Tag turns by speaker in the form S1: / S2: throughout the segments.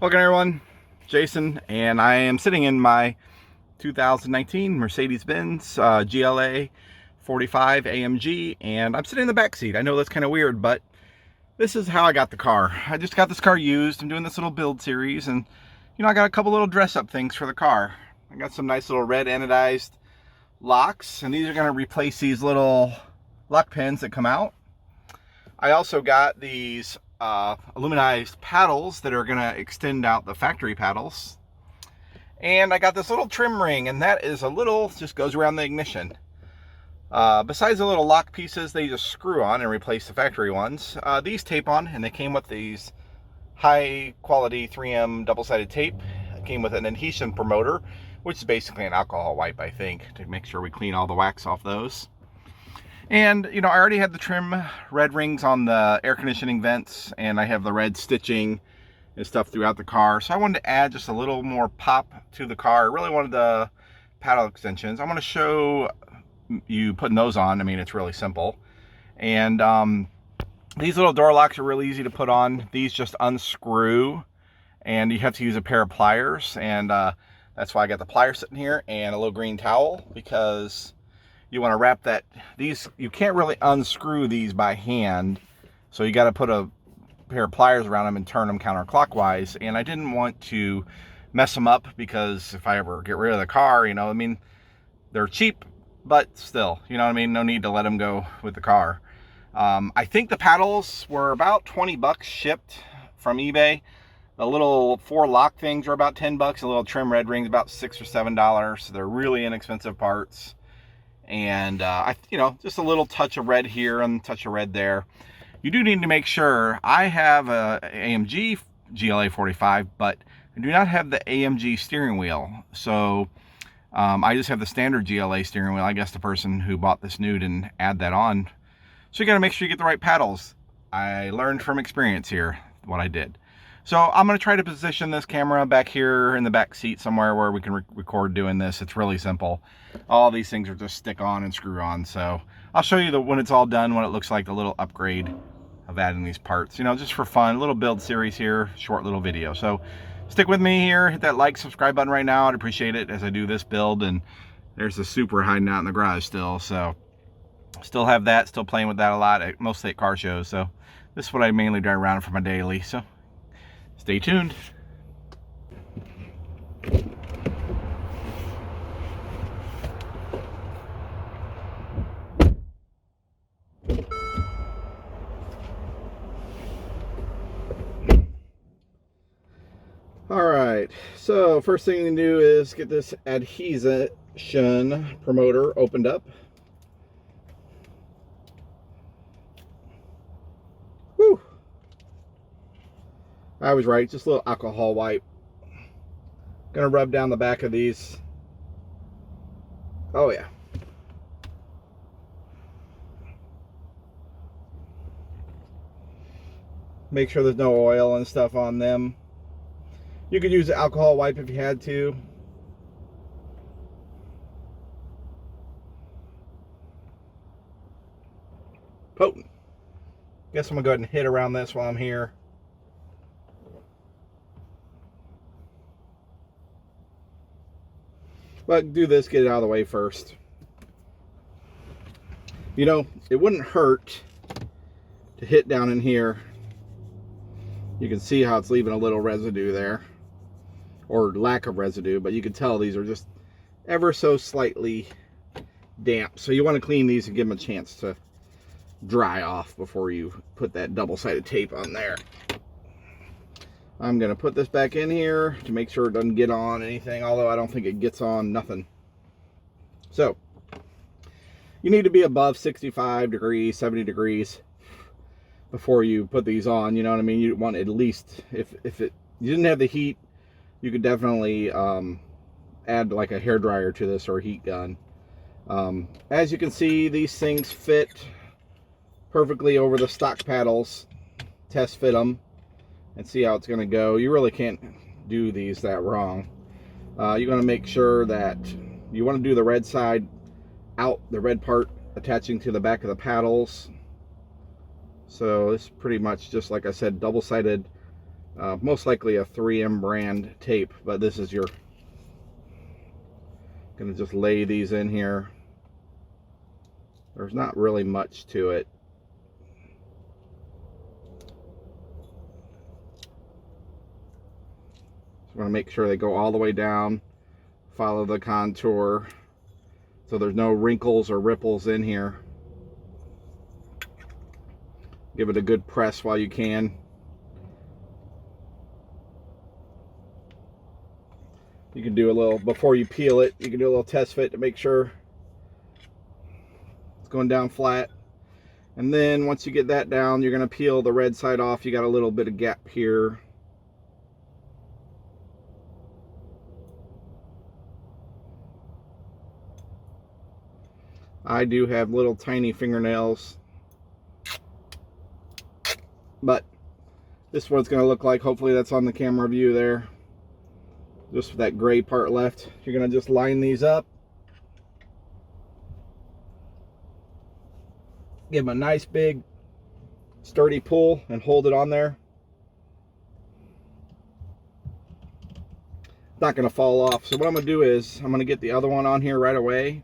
S1: Welcome everyone, Jason, and I am sitting in my 2019 Mercedes-Benz GLA45 AMG, and I'm sitting in the back seat. I know that's kind of weird, but this is how I got the car. I just got this car used. I'm doing this little build series, and I got a couple little dress-up things for the car. I got some nice little red anodized locks, and these are going to replace these little lock pins that come out. I also got these aluminized paddles that are going to extend out the factory paddles, and I got this little trim ring, and that is just goes around the ignition. Besides the little lock pieces they just screw on and replace the factory ones, these tape on, and they came with these high quality 3M double-sided tape. It came with an adhesion promoter, which is basically an alcohol wipe, I think, to make sure we clean all the wax off those. And I already had the trim red rings on the air conditioning vents, and I have the red stitching and stuff throughout the car, so I wanted to add just a little more pop to the car. I really wanted the paddle extensions. I'm going to show you putting those on. I mean, it's really simple. And these little door locks are really easy to put on. These just unscrew, and you have to use a pair of pliers, and that's why I got the pliers sitting here and a little green towel, because you want to wrap that. These, you can't really unscrew these by hand, so you got to put a pair of pliers around them and turn them counterclockwise. And I didn't want to mess them up, because if I ever get rid of the car, I mean, they're cheap, but still, I mean, no need to let them go with the car. I think the paddles were about 20 bucks shipped from eBay. The little 4 lock things are about 10 bucks. A little trim red rings about $6 or $7. So they're really inexpensive parts. And just a little touch of red here and a touch of red there. You do need to make sure. I have a AMG GLA45, but I do not have the AMG steering wheel. So I just have the standard GLA steering wheel. I guess the person who bought this new didn't add that on. So you got to make sure you get the right paddles. I learned from experience here what I did. So I'm going to try to position this camera back here in the back seat somewhere where we can record doing this. It's really simple. All these things are just stick on and screw on. So I'll show you when it's all done, what it looks like, the little upgrade of adding these parts. Just for fun, a little build series here, short little video. So stick with me here. Hit that like, subscribe button right now. I'd appreciate it as I do this build. And there's the Super hiding out in the garage still. So still have that, still playing with that a lot, mostly at car shows. So this is what I mainly drive around for my daily. So stay tuned. All right, so first thing to do is get this adhesion promoter opened up. Whew. I was right, just a little alcohol wipe. Gonna rub down the back of these. Oh yeah. Make sure there's no oil and stuff on them. You could use the alcohol wipe if you had to. Potent. Guess I'm gonna go ahead and hit around this while I'm here. But do this, get it out of the way first. It wouldn't hurt to hit down in here. You can see how it's leaving a little residue there, or lack of residue, but you can tell these are just ever so slightly damp. So you want to clean these and give them a chance to dry off before you put that double-sided tape on there. I'm going to put this back in here to make sure it doesn't get on anything, although I don't think it gets on nothing. So you need to be above 65 degrees, 70 degrees before you put these on. You know what I mean? You want at least, if you didn't have the heat, you could definitely add like a hairdryer to this, or a heat gun. As you can see, these things fit perfectly over the stock paddles. Test fit them and see how it's going to go. You really can't do these that wrong. You're going to make sure that you want to do the red side out, the red part attaching to the back of the paddles. So it's pretty much just like I said, double-sided most likely a 3M brand tape, but this is your, gonna just lay these in here. There's not really much to it. Just want to make sure they go all the way down, follow the contour, so there's no wrinkles or ripples in here. Give it a good press while you can. You can do a little, before you peel it, you can do a little test fit to make sure it's going down flat. And then once you get that down, you're going to peel the red side off. You got a little bit of gap here. I do have little tiny fingernails, but this is what it's going to look like. Hopefully that's on the camera view there. Just that gray part left. You're going to just line these up. Give them a nice big sturdy pull and hold it on there. It's not going to fall off. So what I'm going to do is I'm going to get the other one on here right away,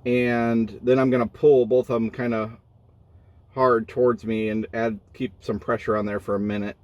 S1: and then I'm going to pull both of them kind of hard towards me and keep some pressure on there for a minute.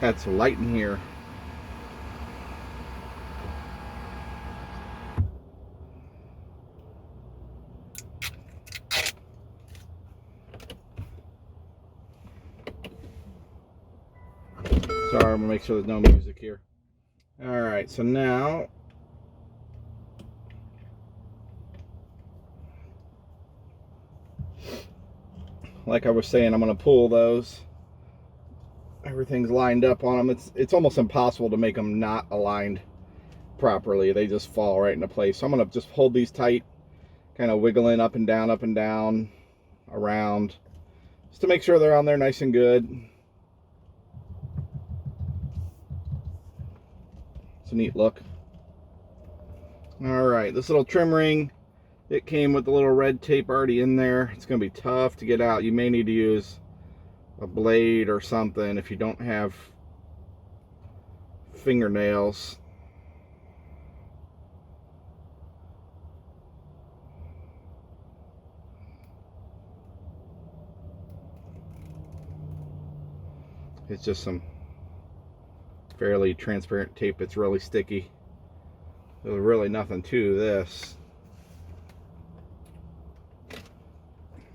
S1: Got some light in here. Sorry, I'm gonna make sure there's no music here. All right, so now like I was saying, I'm gonna pull those. Everything's lined up on them. It's almost impossible to make them not aligned properly. They just fall right into place. So I'm gonna just hold these tight, kind of wiggling up and down, around, just to make sure they're on there nice and good. It's a neat look. All right, this little trim ring, it came with the little red tape already in there. It's gonna be tough to get out. You may need to use a blade or something if you don't have fingernails. It's just some fairly transparent tape. It's really sticky. There's really nothing to this.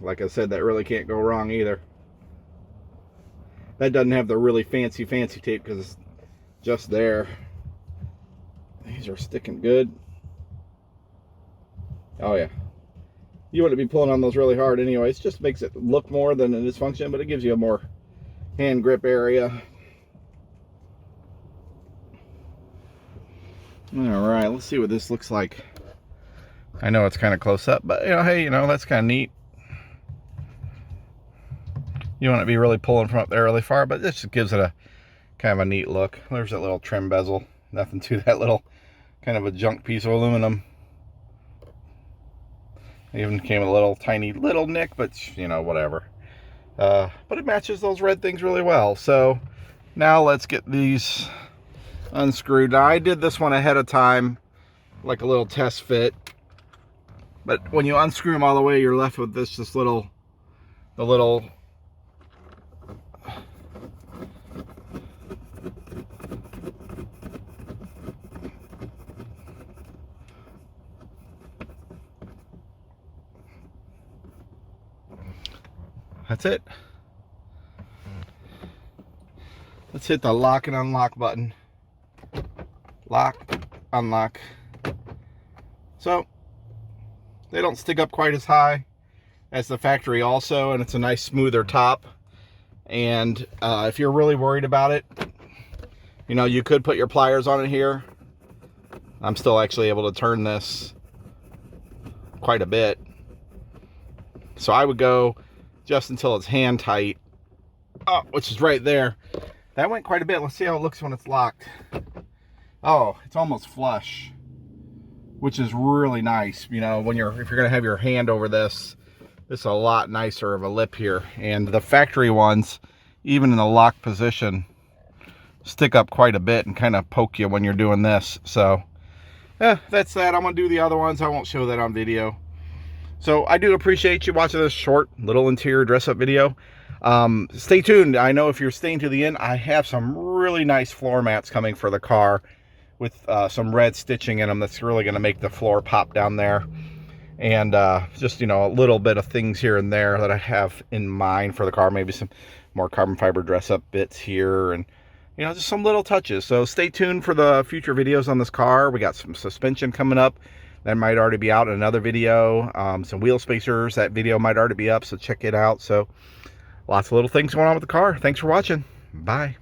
S1: Like I said, that really can't go wrong either. That doesn't have the really fancy tape because it's just there. These are sticking good. Oh yeah. You wouldn't be pulling on those really hard anyways. Just makes it look more than it is function, but it gives you a more hand grip area. All right, let's see what this looks like. I know it's kind of close up, but hey, that's kind of neat. You want to be really pulling from up there really far, but this just gives it a kind of a neat look. There's that little trim bezel. Nothing to that little kind of a junk piece of aluminum. It even came with a little tiny little nick, but whatever. But it matches those red things really well. So now let's get these unscrewed. Now I did this one ahead of time, like a little test fit. But when you unscrew them all the way, you're left with the little that's it. Let's hit the lock and unlock button. Lock, unlock. So they don't stick up quite as high as the factory also, and it's a nice smoother top. And if you're really worried about it, you know, you could put your pliers on it here. I'm still actually able to turn this quite a bit. So I would go just until it's hand tight, which is right there. That went quite a bit. Let's see how it looks when it's locked. Oh, it's almost flush, which is really nice. You know, if you're gonna have your hand over this, this is a lot nicer of a lip here. And the factory ones, even in the lock position, stick up quite a bit and kind of poke you when you're doing this. So yeah, that's that. I'm gonna do the other ones. I won't show that on video. So I do appreciate you watching this short little interior dress up video. Stay tuned. I know if you're staying to the end, I have some really nice floor mats coming for the car with some red stitching in them that's really going to make the floor pop down there. And just, you know, a little bit of things here and there that I have in mind for the car. Maybe some more carbon fiber dress up bits here, and, you know, just some little touches. So stay tuned for the future videos on this car. We got some suspension coming up that might already be out in another video. Some wheel spacers, that video might already be up, so check it out. So lots of little things going on with the car. Thanks for watching. Bye.